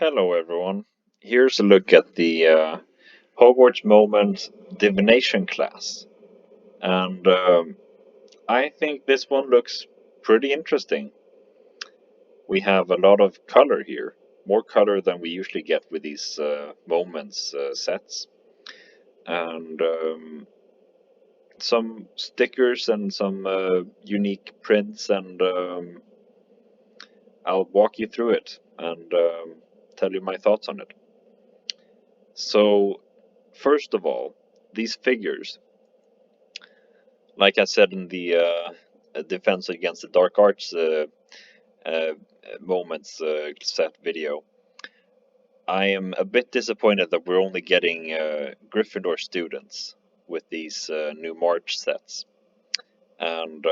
Hello, everyone. Here's a look at the Hogwarts Moments Divination Class. And I think this one looks pretty interesting. We have a lot of color here, more color than we usually get with these Moments sets. And some stickers and some unique prints, and I'll walk you through it and tell you my thoughts on it. So, first of all, these figures, like I said in the Defense Against the Dark Arts uh, Moments set video, I am a bit disappointed that we're only getting Gryffindor students with these new March sets. And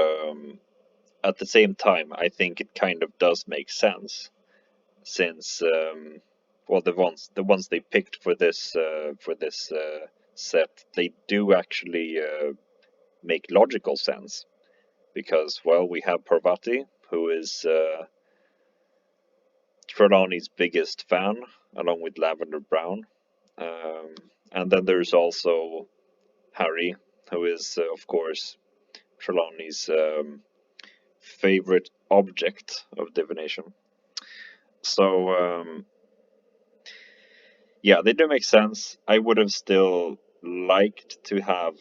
at the same time, I think it kind of does make sense since, well, the ones they picked for this set, they do actually make logical sense because, well, we have Parvati, who is Trelawney's biggest fan, along with Lavender Brown. Um, and then there's also Harry, who is, of course, Trelawney's favorite object of divination. So, yeah, they do make sense. I would have still liked to have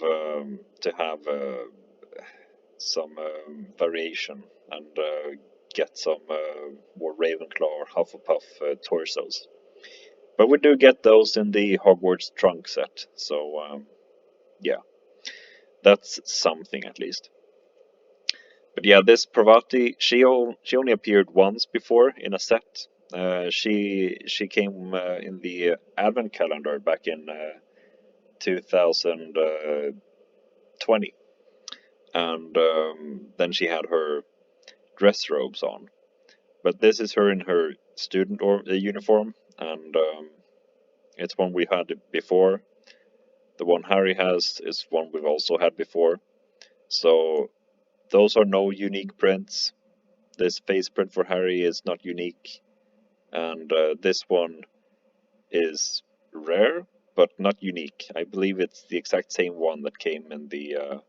some variation and get some more Ravenclaw or Hufflepuff torsos. But we do get those in the Hogwarts trunk set, so yeah, that's something at least. But yeah, this Pravati, she only appeared once before in a set. She came in the Advent calendar back in 2020, and then she had her dress robes on. But this is her in her student or uniform, and it's one we had before. The one Harry has is one we've also had before. So those are no unique prints. This face print for Harry is not unique, and this one is rare but not unique. I believe it's the exact same one that came in the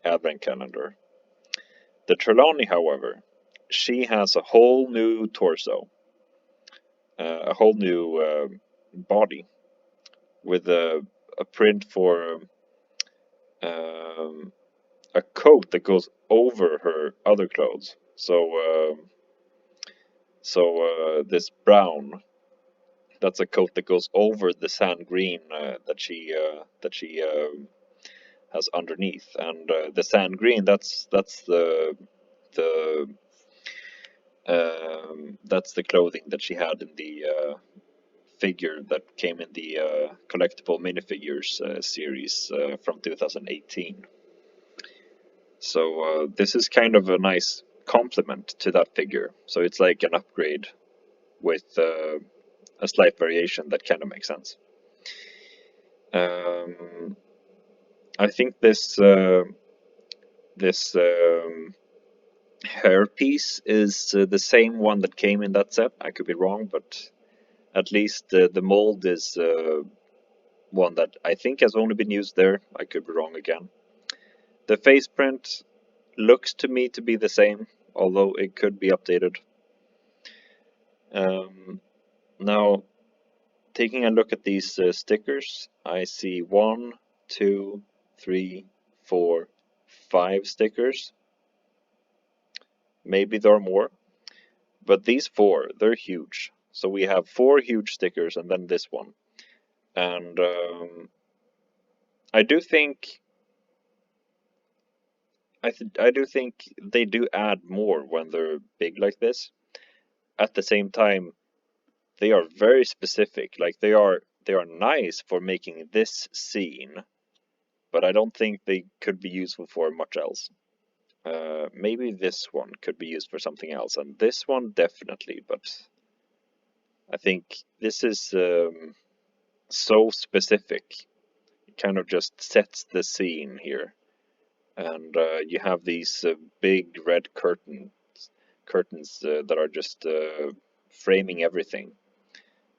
Advent calendar. The Trelawney, however, she has a whole new torso, a whole new body with a print for um, a coat that goes over her other clothes. So this brown, that's a coat that goes over the sand green that she has underneath, and the sand green, that's the that's the clothing that she had in the figure that came in the collectible minifigures series from 2018. So this is kind of a nice complement to that figure. So it's like an upgrade with a slight variation that kind of makes sense. I think this hairpiece is the same one that came in that set. I could be wrong, but at least the mold is one that I think has only been used there. I could be wrong again. The face print looks to me to be the same, although it could be updated. Now, taking a look at these stickers, I see 1, 2, 3, 4, 5 stickers. Maybe there are more, but these 4, they're huge. So we have 4 huge stickers and then this one. And I do think I do think they do add more when they're big like this. At the same time, they are very specific. Like they are nice for making this scene, but I don't think they could be useful for much else. Maybe this one could be used for something else, and this one definitely. But I think this is so specific. It kind of just sets the scene here, and you have these big red curtains that are just framing everything.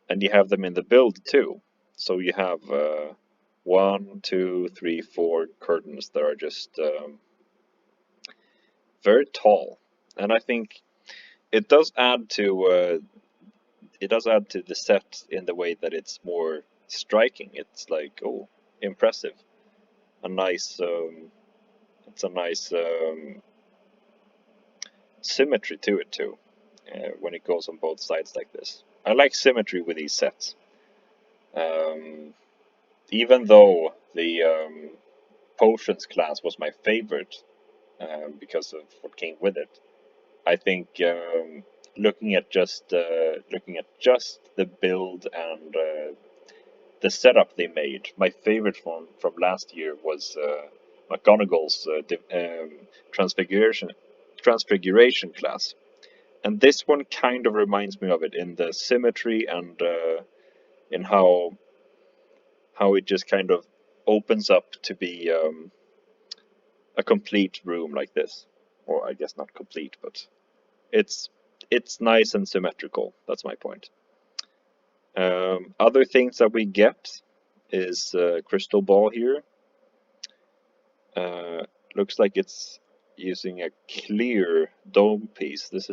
and you have them in the build too. So you have 1, 2, 3, 4 curtains that are just very tall, and I think it does add to the set in the way that it's more striking. It's like, oh, impressive, a nice it's a nice symmetry to it too, when it goes on both sides like this. I like symmetry with these sets. Um, Even though the potions class was my favorite because of what came with it, I think looking at just the build and the setup they made, my favorite one from last year was McGonagall's transfiguration class. And this one kind of reminds me of it in the symmetry and in how it just kind of opens up to be a complete room like this, or I guess not complete, but it's it's nice and symmetrical. That's my point. Other things that we get is crystal ball here. Uh, Looks like it's using a clear dome piece. This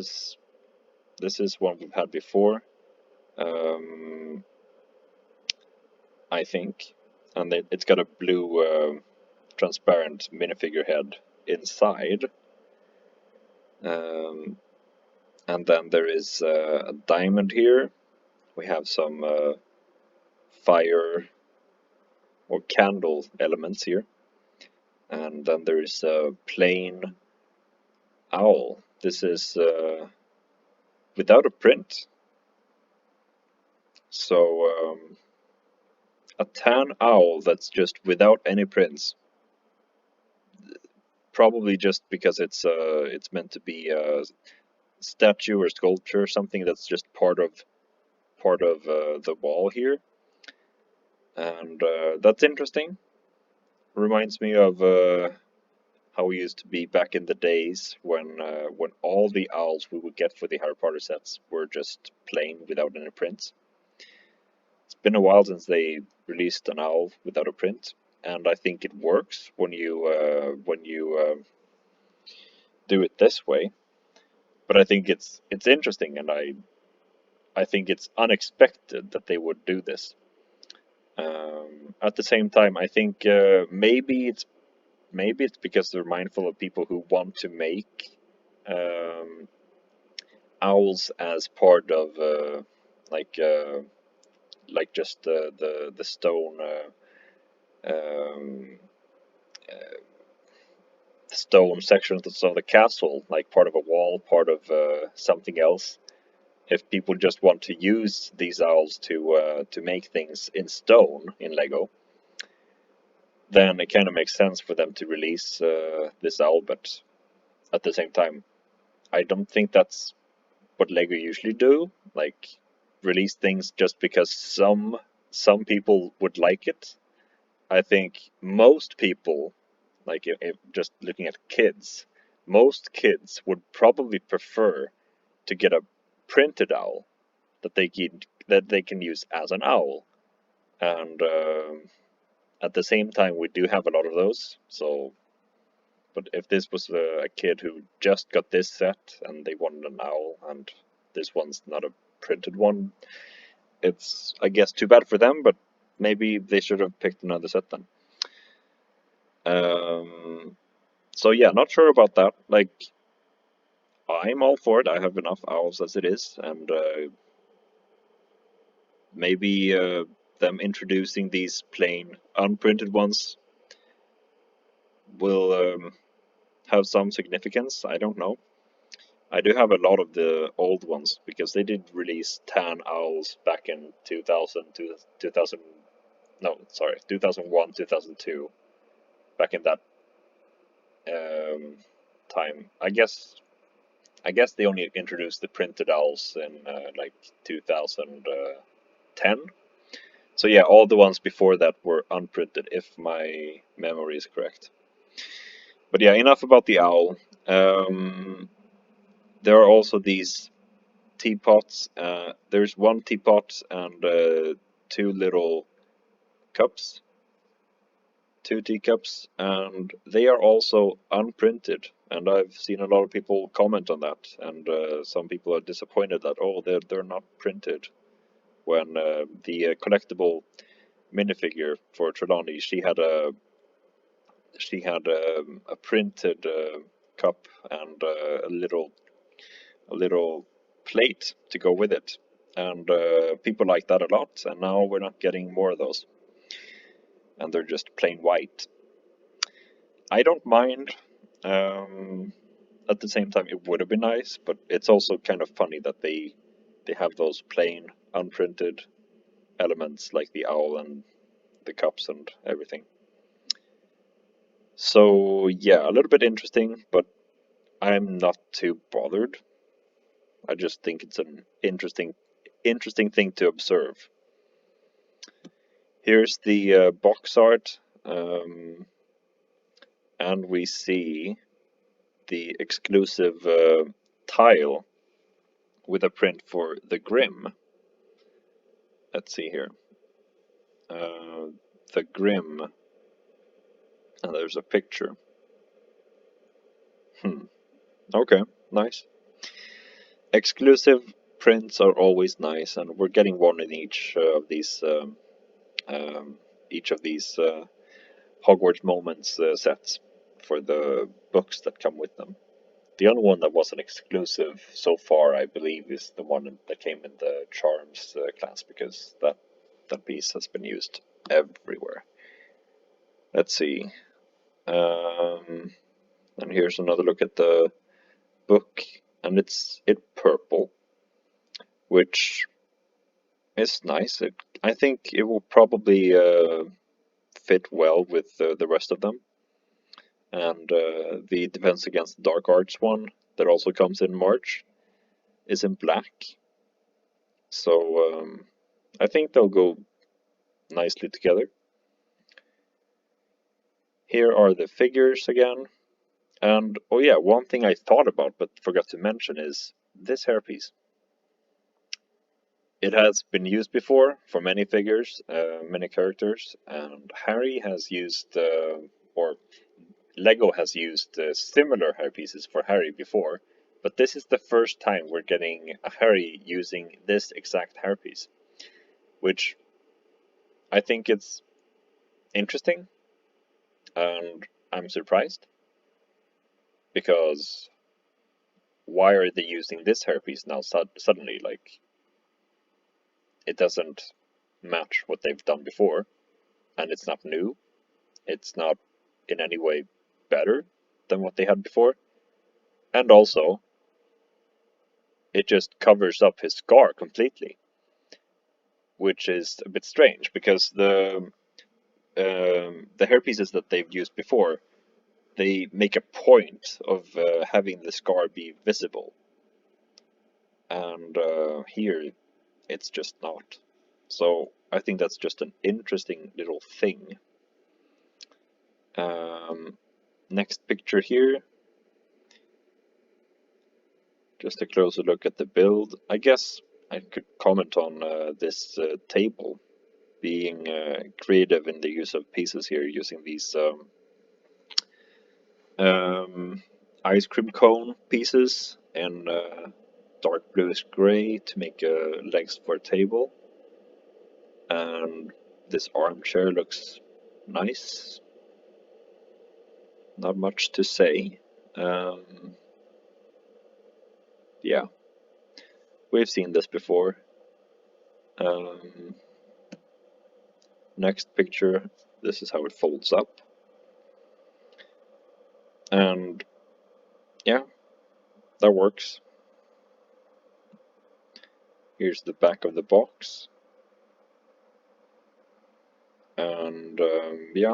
is one we've had before. Um, I think, and it's got a blue transparent minifigure head inside, um, and then there is a diamond here. We have some fire or candle elements here, and then there is a plain owl. This is without a print, so a tan owl that's just without any prints. Probably just because it's meant to be a statue or sculpture, something that's just part of the wall here, and that's interesting. Reminds me of how we used to be back in the days when all the owls we would get for the Harry Potter sets were just plain without any prints. It's been a while since they released an owl without a print, and I think it works when you do it this way. But I think it's interesting, and I think it's unexpected that they would do this. At the same time, I think maybe it's because they're mindful of people who want to make um, owls as part of like uh, like just the stone um, stone sections of the castle, like part of a wall, part of something else. If people just want to use these owls to make things in stone in Lego, then it kind of makes sense for them to release this owl. But at the same time, I don't think that's what Lego usually do. Like release things just because some people would like it. I think most people, like if just looking at kids, most kids would probably prefer to get a printed owl that they can use as an owl. And at the same time, we do have a lot of those. So, but if this was a kid who just got this set and they wanted an owl, and this one's not a printed one, it's I guess too bad for them. But maybe they should have picked another set then. Um, so yeah, not sure about that. Like, I'm all for it. I have enough owls as it is, and maybe them introducing these plain unprinted ones will have some significance. I don't know. I do have a lot of the old ones because they did release tan owls back in 2000, 2000 no, sorry, 2001, 2002. Back in that um, time, I guess they only introduced the printed owls in like 2010. So yeah, all the ones before that were unprinted, if my memory is correct. But yeah, enough about the owl. There are also these teapots. There's one teapot and two little cups, two teacups, and they are also unprinted. And I've seen a lot of people comment on that, and some people are disappointed that they're not printed. When the collectible minifigure for Trelawney, she had a printed cup and a little plate to go with it, and people like that a lot. And now we're not getting more of those, and they're just plain white. I don't mind. Um, at the same time, it would have been nice, but it's also kind of funny that they have those plain, unprinted elements like the owl and the cups and everything. So yeah, a little bit interesting, but I'm not too bothered. I just think it's an interesting thing to observe. Here's the box art, and we see the exclusive tile with a print for the Grim. Let's see here. The Grim, and there's a picture. Okay, nice. Exclusive prints are always nice, and we're getting one in um, each of these Hogwarts Moments sets for the books that come with them. The only one that wasn't exclusive so far, I believe, is the one that came in the Charms class, because that piece has been used everywhere. Let's see. And here's another look at the book, and it's purple, which is nice. I think it will probably fit well with the rest of them. And the Defense Against Dark Arts one that also comes in March is in black. So I think they'll go nicely together. Here are the figures again. And oh yeah, one thing I thought about but forgot to mention is this hairpiece. It has been used before for many figures, many characters, and Harry has used, or Lego has used similar hairpieces for Harry before, but this is the first time we're getting a Harry using this exact hairpiece, which I think it's interesting, and I'm surprised, because why are they using this hairpiece now suddenly? Like, it doesn't match what they've done before, and it's not new. It's not in any way better than what they had before. And also, it just covers up his scar completely, which is a bit strange, because the hairpieces that they've used before, they make a point of having the scar be visible, and here it's just not. So I think that's just an interesting little thing. Next picture here. Just a closer look at the build. I guess I could comment on this table being creative in the use of pieces here, using these ice cream cone pieces in dark bluish gray to make legs for a table. And this armchair looks nice. Not much to say. Yeah, we've seen this before. Next picture, this is how it folds up. And yeah, that works. Here's the back of the box. And yeah,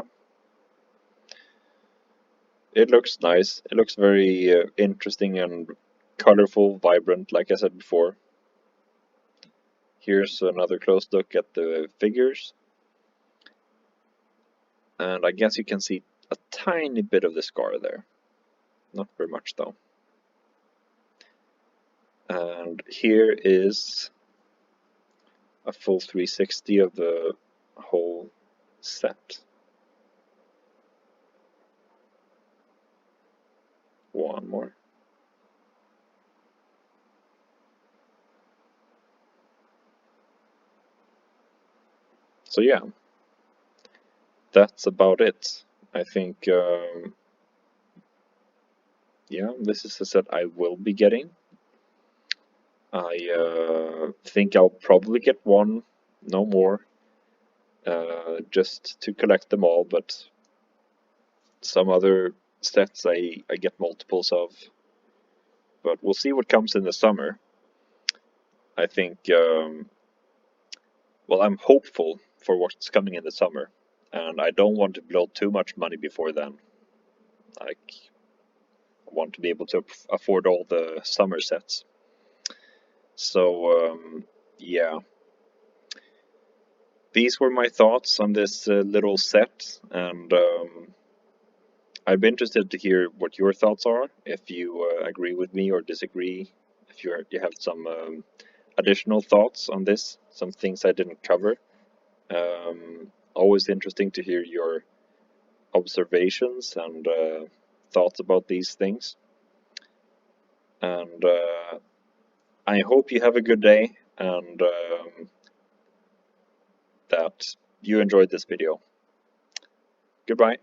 it looks nice. It looks very interesting and colorful, vibrant, like I said before. Here's another close look at the figures. And I guess you can see a tiny bit of the scar there. Not very much though. And here is a full 360 of the whole set. One more. So yeah, that's about it. I think, yeah, this is a set I will be getting. I think I'll probably get one, no more, just to collect them all, but some other sets I get multiples of. But we'll see what comes in the summer. I think, well, I'm hopeful for what's coming in the summer, and I don't want to blow too much money before then. Like, I want to be able to afford all the summer sets. So, yeah, these were my thoughts on this little set, and I'd be interested to hear what your thoughts are, if you agree with me or disagree, if you have some additional thoughts on this, some things I didn't cover. Always interesting to hear your observations and thoughts about these things. And I hope you have a good day and that you enjoyed this video. Goodbye.